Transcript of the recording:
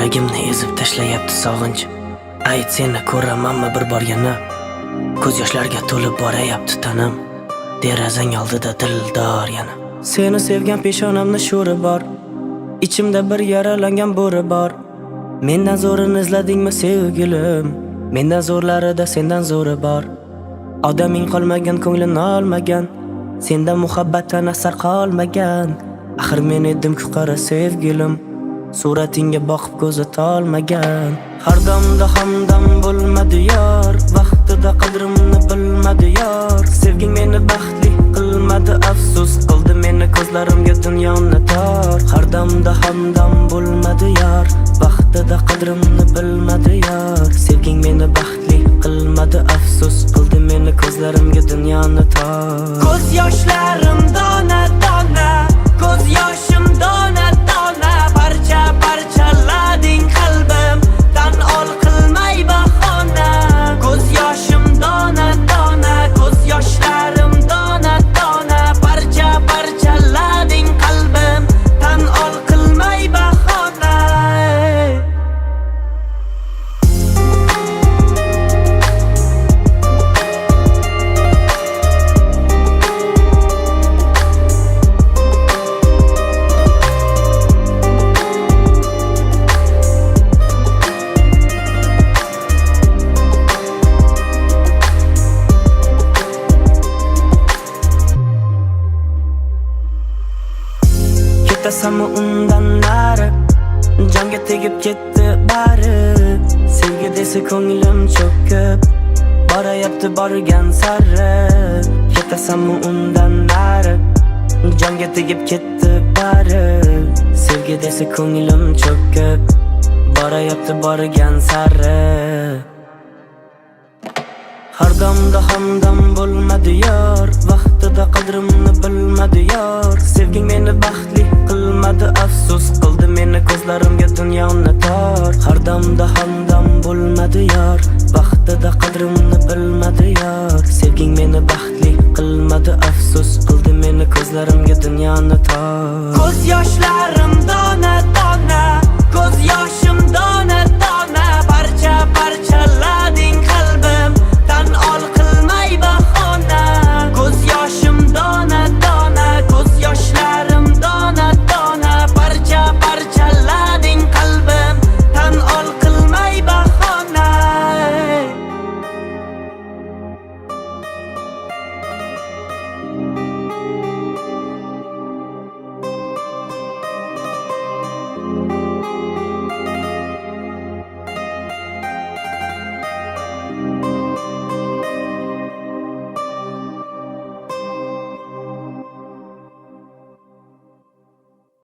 Yuragimni ezib tashlayapti sog'inch. Ayt, seni ko'ramanmi bir bor yana? Ko'z yoshlarga to'lib borayapti tanam. Derazang oldida dildor yana. Seni sevgan peshonamni sho'ri bor. Ichimda bir yaralangan bo'ri bor. Mendan zo'rini izladingmi sevgilim? Mendan zo'rlarida sendan zo'ri bor. Odaming qolmagan, ko'nglimni olmagan. Sendan muhabbatdan asar qolmagan. Axir men edim-ku qara sevgilim. Suratingga boqib ko'zi tolmagan. Har damda hamdam bo'lmadi yor. Vaqtida qadrimni bilmadi yor. Sevging meni baxtli qilmadi, afsus qildi meni ko'zlarimga dunyoni tor. Har damda hamdam bo'lmadi yor. Vaqtida qadrimni bilmadi yor. Sevging meni baxtli qilmadi, afsus qildi meni ko'zlarimga dunyoni tor. Ko'z yoshlarim dona dona, ko'z yoshim dona dona, parcha parchalading qalbim, tan ol qilmay bahona. Ko'z yoshim dona dona, ko'z yoshlarim dona dona, parcha parchalading qalbim, tan ol qilmay bahona. Ketasanmi undan nari, jonga tegib ketdi bari. Sevgi desa ko'nglim cho'kib borayapti borgan sari. Ketasanmi undan nari, jonga tegib ketdi bari. Sevgi desa ko'nglim cho'kib borayapti borgan sari. Har damda hamdam bo'lmadi yor. Vaqtida qadrimni bilmadi yor. Sevging meni baxtli qilmadi, afsus qildi meni ko'zlarimga dunyoni tor. Har damda hamdam bo'lmadi yor. Vaqtida qadrimni bilmadi yor. Sevging meni baxtli qilmadi, afsus qildi meni ko'zlarimga dunyoni tor. Ko'z yoshlarim dona dona, ko'z yosh